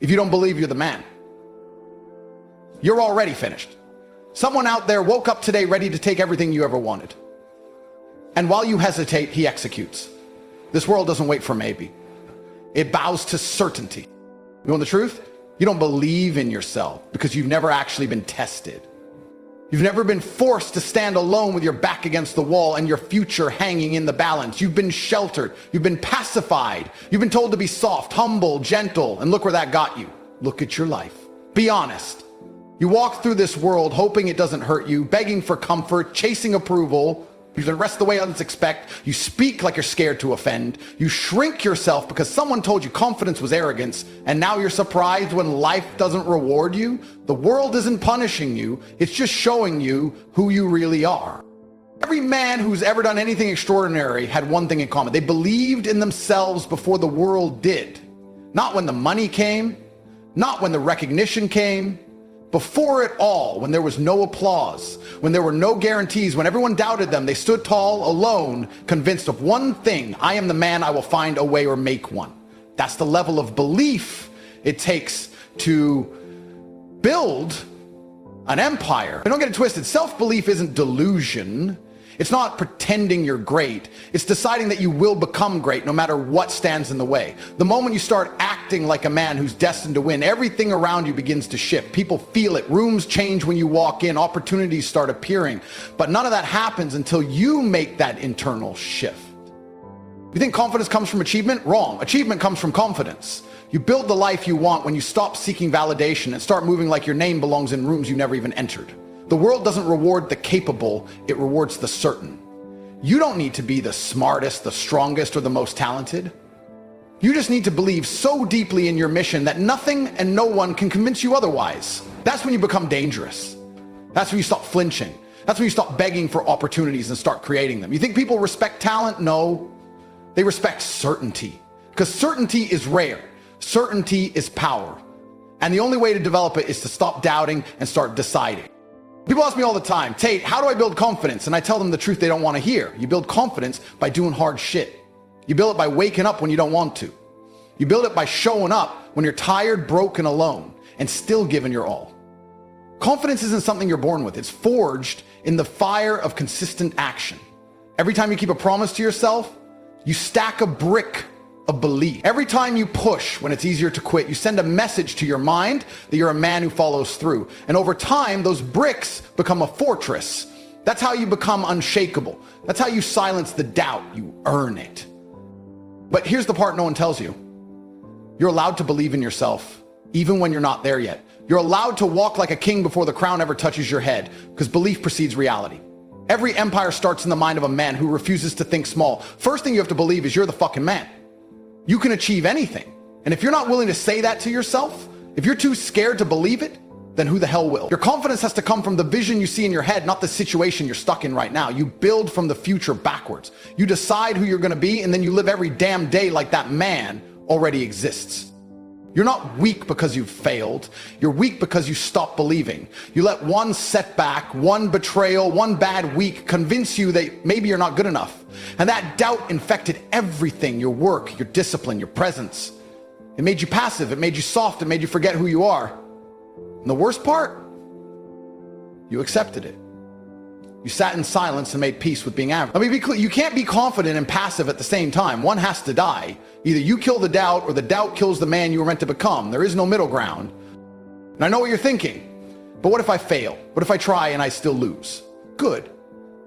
if you don't believe you're the man. You're already finished. Someone out there woke up today ready to take everything you ever wanted. And while you hesitate, he executes. This world doesn't wait for maybe. It bows to certainty. You want the truth? You don't believe in yourself because you've never actually been tested. You've never been forced to stand alone with your back against the wall and your future hanging in the balance. You've been sheltered. You've been pacified. You've been told to be soft, humble, gentle, and look where that got you. Look at your life. Be honest. You walk through this world hoping it doesn't hurt you, begging for comfort, chasing approval. You dress the way others expect. You speak like you're scared to offend. You shrink yourself because someone told you confidence was arrogance, and now you're surprised when life doesn't reward you. The world isn't punishing you. It's just showing you who you really are. Every man who's ever done anything extraordinary had one thing in common. They believed in themselves before the world did. Not when the money came, not when the recognition came. Before it all, when there was no applause, when there were no guarantees, when everyone doubted them, they stood tall, alone, convinced of one thing: I am the man, I will find a way or make one. That's the level of belief it takes to build an empire. Don't get it twisted. Self-belief isn't delusion. It's not pretending you're great. It's deciding that you will become great no matter what stands in the way. The moment you start acting like a man who's destined to win, everything around you begins to shift. People feel it. Rooms change when you walk in. Opportunities start appearing. But none of that happens until you make that internal shift. You think confidence comes from achievement? Wrong. Achievement comes from confidence. You build the life you want when you stop seeking validation and start moving like your name belongs in rooms you never even entered. The world doesn't reward the capable, it rewards the certain. You don't need to be the smartest, the strongest, or the most talented. You just need to believe so deeply in your mission that nothing and no one can convince you otherwise. That's when you become dangerous. That's when you stop flinching. That's when you stop begging for opportunities and start creating them. You think people respect talent? No. They respect certainty. Because certainty is rare. Certainty is power. And the only way to develop it is to stop doubting and start deciding. People ask me all the time, Tate, how do I build confidence? And I tell them the truth they don't want to hear. You build confidence by doing hard shit. You build it by waking up when you don't want to. You build it by showing up when you're tired, broken, alone, and still giving your all. Confidence isn't something you're born with. It's forged in the fire of consistent action. Every time you keep a promise to yourself, you stack a brick of belief. Every time you push when it's easier to quit, you send a message to your mind that you're a man who follows through. And over time, those bricks become a fortress. That's how you become unshakable. That's how you silence the doubt. You earn it. But here's the part no one tells you. You're allowed to believe in yourself, even when you're not there yet. You're allowed to walk like a king before the crown ever touches your head, because belief precedes reality. Every empire starts in the mind of a man who refuses to think small. First thing you have to believe is you're the fucking man. You can achieve anything. And if you're not willing to say that to yourself, if you're too scared to believe it, then who the hell will? Your confidence has to come from the vision you see in your head, not the situation you're stuck in right now. You build from the future backwards. You decide who you're going to be, and then you live every damn day like that man already exists. You're not weak because you've failed. You're weak because you stopped believing. You let one setback, one betrayal, one bad week convince you that maybe you're not good enough. And that doubt infected everything: your work, your discipline, your presence. It made you passive. It made you soft. It made you forget who you are. And the worst part, you accepted it. You sat in silence and made peace with being average. Let me be clear. You can't be confident and passive at the same time. One has to die. Either you kill the doubt or the doubt kills the man you were meant to become. There is no middle ground. And I know what you're thinking. But what if I fail? What if I try and I still lose? Good.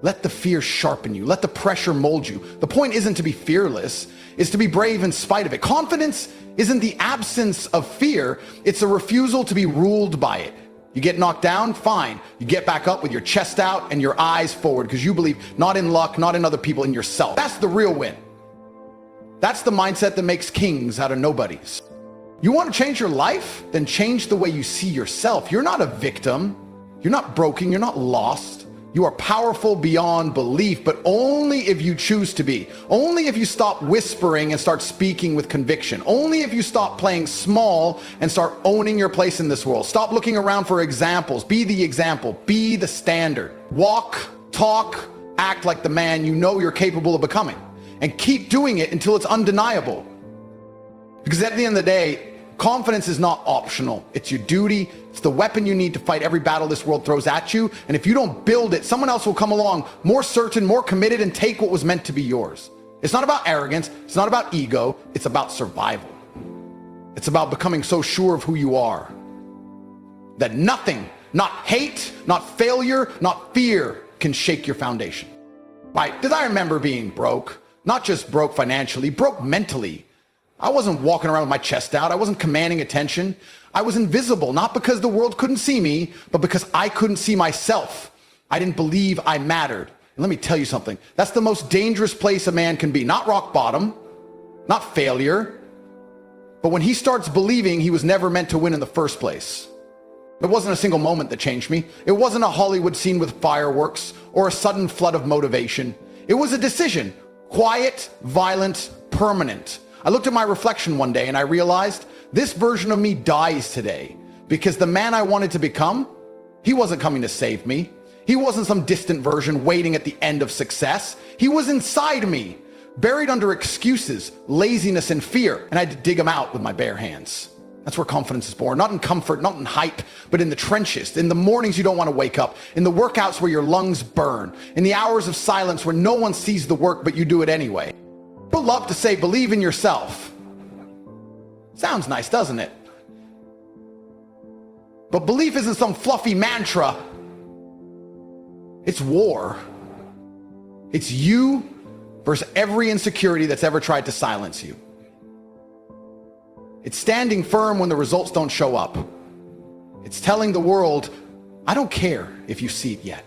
Let the fear sharpen you. Let the pressure mold you. The point isn't to be fearless. It's to be brave in spite of it. Confidence isn't the absence of fear. It's a refusal to be ruled by it. You get knocked down, fine. You get back up with your chest out and your eyes forward because you believe not in luck, not in other people, in yourself. That's the real win. That's the mindset that makes kings out of nobodies. You want to change your life? Then change the way you see yourself. You're not a victim. You're not broken. You're not lost. You are powerful beyond belief, but only if you choose to be. Only if you stop whispering and start speaking with conviction. Only if you stop playing small and start owning your place in this world. Stop looking around for examples. Be the example. Be the standard. Walk, talk, act like the man you know you're capable of becoming. And keep doing it until it's undeniable. Because at the end of the day, Confidence is not optional. It's your duty. It's the weapon you need to fight every battle this world throws at you. And if you don't build it, someone else will come along more certain, more committed, and take what was meant to be yours. It's not about arrogance. It's not about ego. It's about survival. It's about becoming so sure of who you are that nothing, not hate, not failure, not fear, can shake your foundation. Right? Because I remember being broke, not just broke financially, broke mentally. I wasn't walking around with my chest out. I wasn't commanding attention. I was invisible, not because the world couldn't see me, but because I couldn't see myself. I didn't believe I mattered. And let me tell you something. That's the most dangerous place a man can be. Not rock bottom, not failure, but when he starts believing he was never meant to win in the first place. It wasn't a single moment that changed me. It wasn't a Hollywood scene with fireworks or a sudden flood of motivation. It was a decision. Quiet, violent, permanent. I looked at my reflection one day and I realized this version of me dies today because the man I wanted to become, he wasn't coming to save me. He wasn't some distant version waiting at the end of success. He was inside me, buried under excuses, laziness, and fear, and I had to dig him out with my bare hands. That's where confidence is born, not in comfort, not in hype, but in the trenches, in the mornings you don't want to wake up, in the workouts where your lungs burn, in the hours of silence where no one sees the work but you do it anyway. People love to say, believe in yourself. Sounds nice, doesn't it? But belief isn't some fluffy mantra. It's war. It's you versus every insecurity that's ever tried to silence you. It's standing firm when the results don't show up. It's telling the world, I don't care if you see it yet.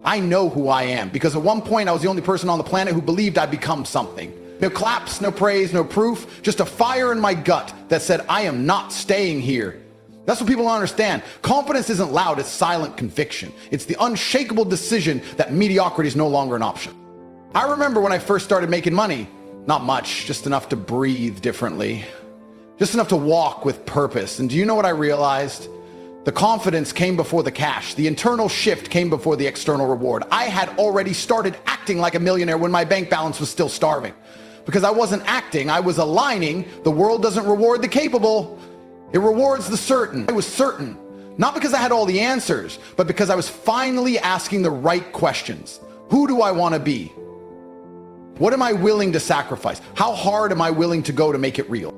I know who I am, because at one point I was the only person on the planet who believed I'd become something. No claps, no praise, no proof, just a fire in my gut that said, I am not staying here. That's what people don't understand. Confidence isn't loud, it's silent conviction. It's the unshakable decision that mediocrity is no longer an option. I remember when I first started making money, not much, just enough to breathe differently, just enough to walk with purpose. And do you know what I realized? The confidence came before the cash. The internal shift came before the external reward. I had already started acting like a millionaire when my bank balance was still starving. Because I wasn't acting, I was aligning. The world doesn't reward the capable. It rewards the certain. I was certain, not because I had all the answers, but because I was finally asking the right questions. Who do I want to be? What am I willing to sacrifice? How hard am I willing to go to make it real?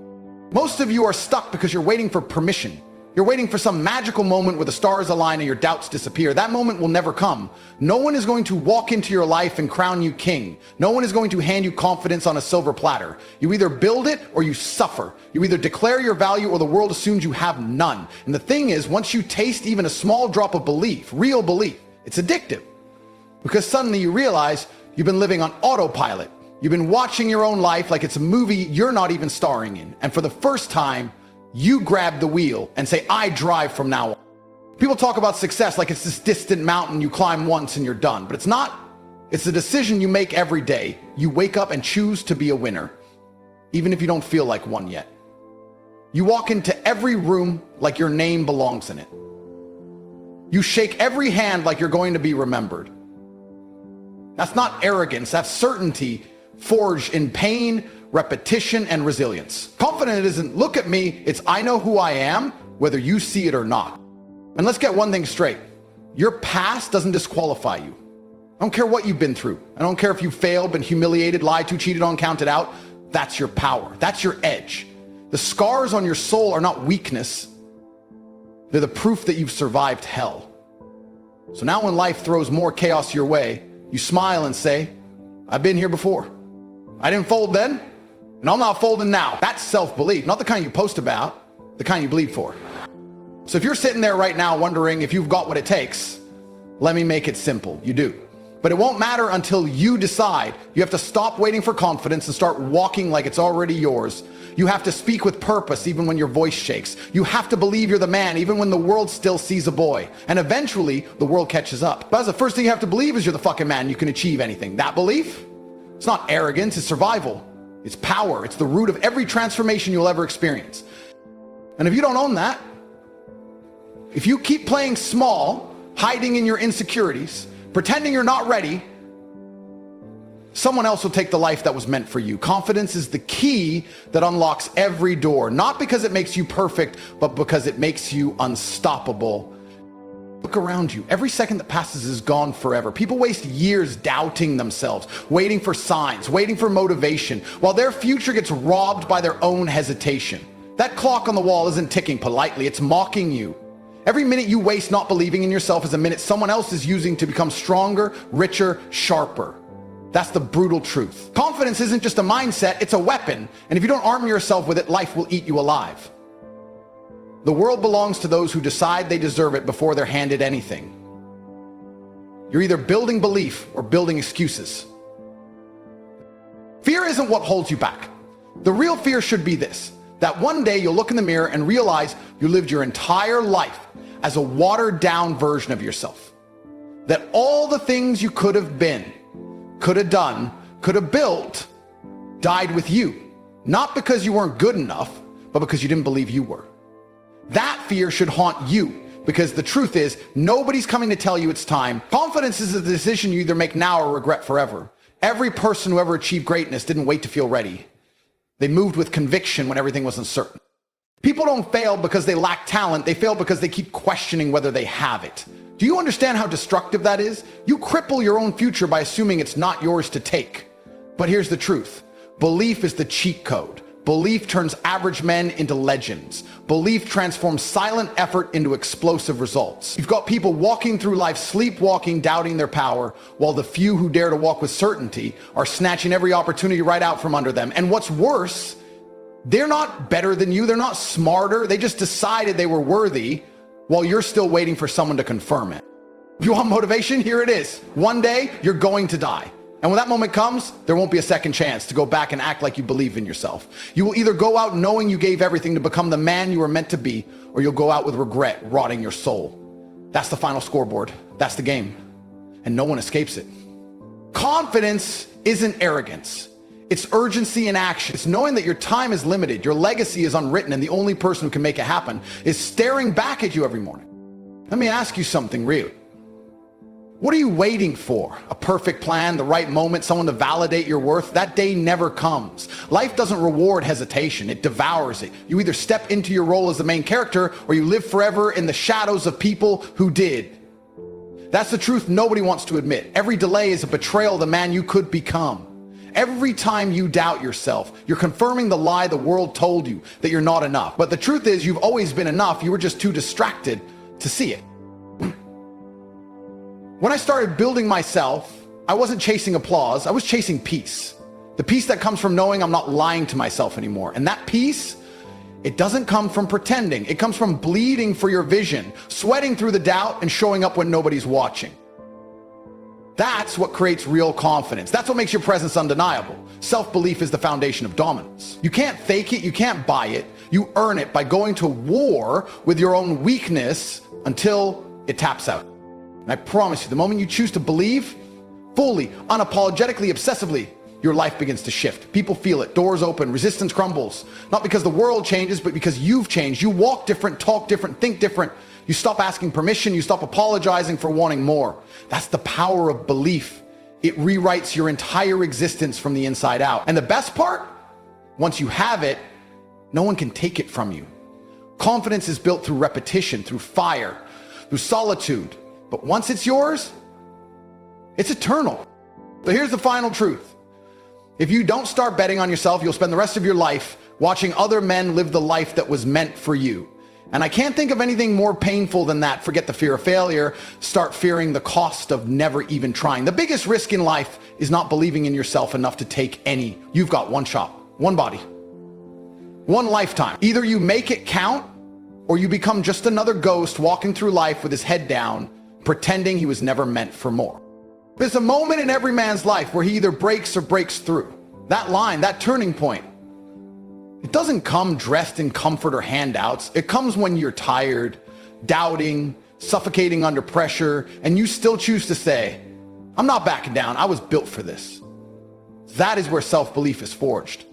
Most of you are stuck because you're waiting for permission. You're waiting for some magical moment where the stars align and your doubts disappear. That moment will never come. No one is going to walk into your life and crown you king. No one is going to hand you confidence on a silver platter. You either build it or you suffer. You either declare your value or the world assumes you have none. And the thing is, once you taste even a small drop of belief, real belief, it's addictive. Because suddenly you realize you've been living on autopilot. You've been watching your own life like it's a movie you're not even starring in. And for the first time, you grab the wheel and say, I drive from now on. People talk about success like it's this distant mountain you climb once and you're done. But it's not. It's a decision you make every day. You wake up and choose to be a winner, even if you don't feel like one yet. You walk into every room like your name belongs in it. You shake every hand like you're going to be remembered. That's not arrogance, that's certainty forged in pain, repetition, and resilience. Confident isn't look at me, it's I know who I am, whether you see it or not. And let's get one thing straight. Your past doesn't disqualify you. I don't care what you've been through. I don't care if you failed, been humiliated, lied to, cheated on, counted out. That's your power. That's your edge. The scars on your soul are not weakness. They're the proof that you've survived hell. So now when life throws more chaos your way, you smile and say, I've been here before. I didn't fold then, and I'm not folding now. That's self-belief, not the kind you post about, the kind you bleed for. So if you're sitting there right now wondering if you've got what it takes, let me make it simple. You do. But it won't matter until you decide. You have to stop waiting for confidence and start walking like it's already yours. You have to speak with purpose even when your voice shakes. You have to believe you're the man even when the world still sees a boy. And eventually, the world catches up. But the first thing you have to believe is you're the fucking man. You can achieve anything. That belief? It's not arrogance, it's survival. It's power. It's the root of every transformation you'll ever experience. And if you don't own that, if you keep playing small, hiding in your insecurities, pretending you're not ready, Someone else will take the life that was meant for you. Confidence is the key that unlocks every door, not because it makes you perfect, but because it makes you unstoppable. Look around you. Every second that passes is gone forever. People waste years doubting themselves, waiting for signs, waiting for motivation, while their future gets robbed by their own hesitation. That clock on the wall isn't ticking politely, it's mocking you. Every minute you waste not believing in yourself is a minute someone else is using to become stronger, richer, sharper. That's the brutal truth. Confidence isn't just a mindset, it's a weapon. And if you don't arm yourself with it, life will eat you alive. The world belongs to those who decide they deserve it before they're handed anything. You're either building belief or building excuses. Fear isn't what holds you back. The real fear should be this, that one day you'll look in the mirror and realize you lived your entire life as a watered down version of yourself. That all the things you could have been, could have done, could have built, died with you. Not because you weren't good enough, but because you didn't believe you were. That fear should haunt you, because the truth is, nobody's coming to tell you it's time. Confidence is a decision you either make now or regret forever. Every person who ever achieved greatness didn't wait to feel ready. They moved with conviction when everything was uncertain. People don't fail because they lack talent. They fail because they keep questioning whether they have it. Do you understand how destructive that is? You cripple your own future by assuming it's not yours to take. But here's the truth. Belief is the cheat code. Belief turns average men into legends. Belief transforms silent effort into explosive results. You've got people walking through life sleepwalking, doubting their power, while the few who dare to walk with certainty are snatching every opportunity right out from under them. And what's worse, they're not better than you. They're not smarter. They just decided they were worthy while you're still waiting for someone to confirm it. You want motivation? Here it is. One day, you're going to die. And when that moment comes, there won't be a second chance to go back and act like you believe in yourself. You will either go out knowing you gave everything to become the man you were meant to be, or you'll go out with regret rotting your soul. That's the final scoreboard. That's the game. And no one escapes it. Confidence isn't arrogance. It's urgency in action. It's knowing that your time is limited, your legacy is unwritten, and the only person who can make it happen is staring back at you every morning. Let me ask you something real. What are you waiting for? A perfect plan, the right moment, someone to validate your worth? That day never comes. Life doesn't reward hesitation, it devours it. You either step into your role as the main character, or you live forever in the shadows of people who did. That's the truth nobody wants to admit. Every delay is a betrayal of the man you could become. Every time you doubt yourself, you're confirming the lie the world told you, that you're not enough. But the truth is, you've always been enough. You were just too distracted to see it. When I started building myself, I wasn't chasing applause, I was chasing peace. The peace that comes from knowing I'm not lying to myself anymore. And that peace, it doesn't come from pretending. It comes from bleeding for your vision, sweating through the doubt, and showing up when nobody's watching. That's what creates real confidence. That's what makes your presence undeniable. Self-belief is the foundation of dominance. You can't fake it, you can't buy it. You earn it by going to war with your own weakness until it taps out. And I promise you, the moment you choose to believe, fully, unapologetically, obsessively, your life begins to shift. People feel it, doors open, resistance crumbles. Not because the world changes, but because you've changed. You walk different, talk different, think different. You stop asking permission, you stop apologizing for wanting more. That's the power of belief. It rewrites your entire existence from the inside out. And the best part, once you have it, no one can take it from you. Confidence is built through repetition, through fire, through solitude. But once it's yours, it's eternal. So here's the final truth. If you don't start betting on yourself, you'll spend the rest of your life watching other men live the life that was meant for you. And I can't think of anything more painful than that. Forget the fear of failure. Start fearing the cost of never even trying. The biggest risk in life is not believing in yourself enough to take any. You've got one shot, one body, one lifetime. Either you make it count, or you become just another ghost walking through life with his head down, pretending he was never meant for more. There's a moment in every man's life where he either breaks or breaks through. That line, that turning point, it doesn't come dressed in comfort or handouts. It comes when you're tired, doubting, suffocating under pressure, and you still choose to say, I'm not backing down, I was built for this. That is where self-belief is forged.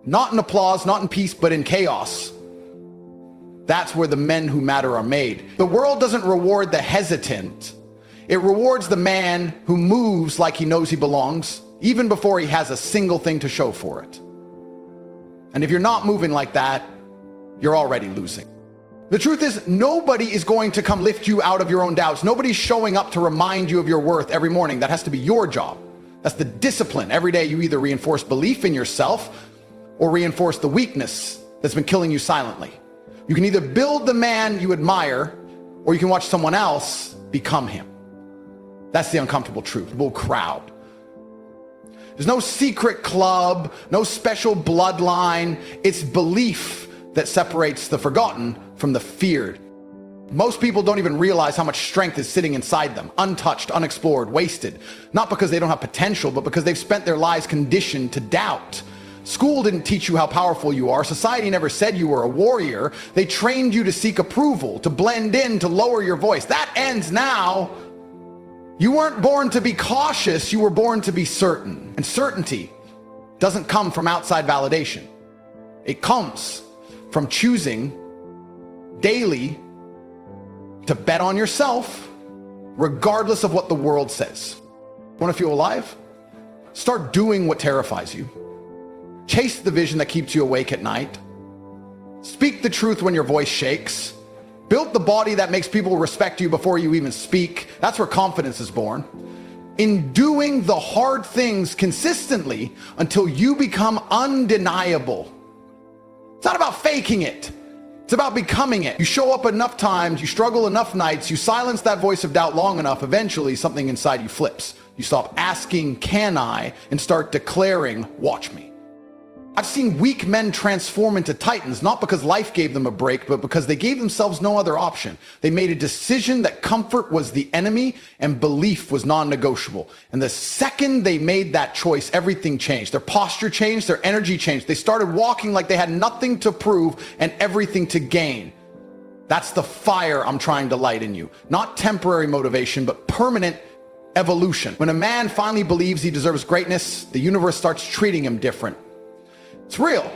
Not in applause, not in peace, but in chaos. That's where the men who matter are made. The world doesn't reward the hesitant. It rewards the man who moves like he knows he belongs, even before he has a single thing to show for it. And if you're not moving like that, you're already losing. The truth is, nobody is going to come lift you out of your own doubts. Nobody's showing up to remind you of your worth every morning. That has to be your job. That's the discipline. Every day you either reinforce belief in yourself or reinforce the weakness that's been killing you silently. You can either build the man you admire, or you can watch someone else become him. That's the uncomfortable truth. The bull crowd. There's no secret club, no special bloodline. It's belief that separates the forgotten from the feared. Most people don't even realize how much strength is sitting inside them, untouched, unexplored, wasted. Not because they don't have potential, but because they've spent their lives conditioned to doubt. School didn't teach you how powerful you are. Society never said you were a warrior. They trained you to seek approval, to blend in, to lower your voice. That ends now. You weren't born to be cautious, you were born to be certain. And certainty doesn't come from outside validation. It comes from choosing daily to bet on yourself, regardless of what the world says. Want to feel alive? Start doing what terrifies you. Chase the vision that keeps you awake at night. Speak the truth when your voice shakes. Build the body that makes people respect you before you even speak. That's where confidence is born. In doing the hard things consistently until you become undeniable. It's not about faking it. It's about becoming it. You show up enough times, you struggle enough nights, you silence that voice of doubt long enough, eventually something inside you flips. You stop asking, can I, and start declaring, watch me. I've seen weak men transform into titans, not because life gave them a break, but because they gave themselves no other option. They made a decision that comfort was the enemy and belief was non-negotiable. And the second they made that choice, everything changed. Their posture changed, their energy changed. They started walking like they had nothing to prove and everything to gain. That's the fire I'm trying to light in you. Not temporary motivation, but permanent evolution. When a man finally believes he deserves greatness, the universe starts treating him different. It's real.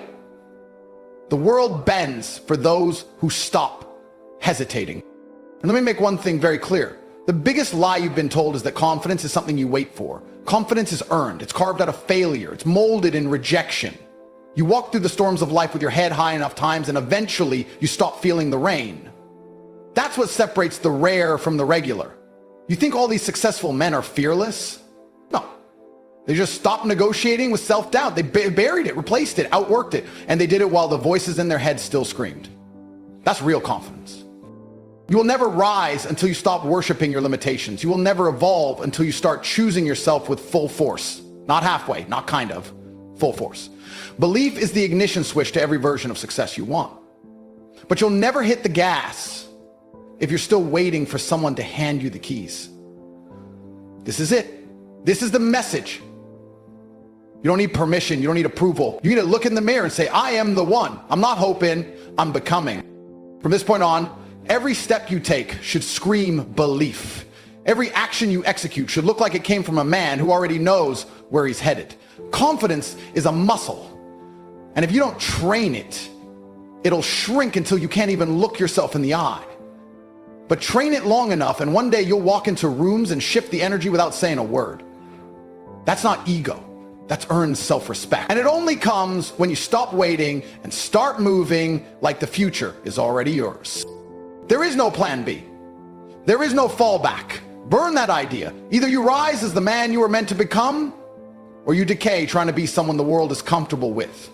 The world bends for those who stop hesitating. And let me make one thing very clear. The biggest lie you've been told is that confidence is something you wait for. Confidence is earned. It's carved out of failure. It's molded in rejection. You walk through the storms of life with your head high enough times, and eventually you stop feeling the rain. That's what separates the rare from the regular. You think all these successful men are fearless? No. They just stopped negotiating with self-doubt. They buried it, replaced it, outworked it, and they did it while the voices in their head still screamed. That's real confidence. You will never rise until you stop worshiping your limitations. You will never evolve until you start choosing yourself with full force. Not halfway, not kind of, full force. Belief is the ignition switch to every version of success you want. But you'll never hit the gas if you're still waiting for someone to hand you the keys. This is it. This is the message. You don't need permission. You don't need approval. You need to look in the mirror and say, I am the one. I'm not hoping, I'm becoming. From this point on, every step you take should scream belief. Every action you execute should look like it came from a man who already knows where he's headed. Confidence is a muscle. And if you don't train it, it'll shrink until you can't even look yourself in the eye. But train it long enough, and one day you'll walk into rooms and shift the energy without saying a word. That's not ego. That's earned self-respect. And it only comes when you stop waiting and start moving like the future is already yours. There is no plan B. There is no fallback. Burn that idea. Either you rise as the man you were meant to become, or you decay trying to be someone the world is comfortable with.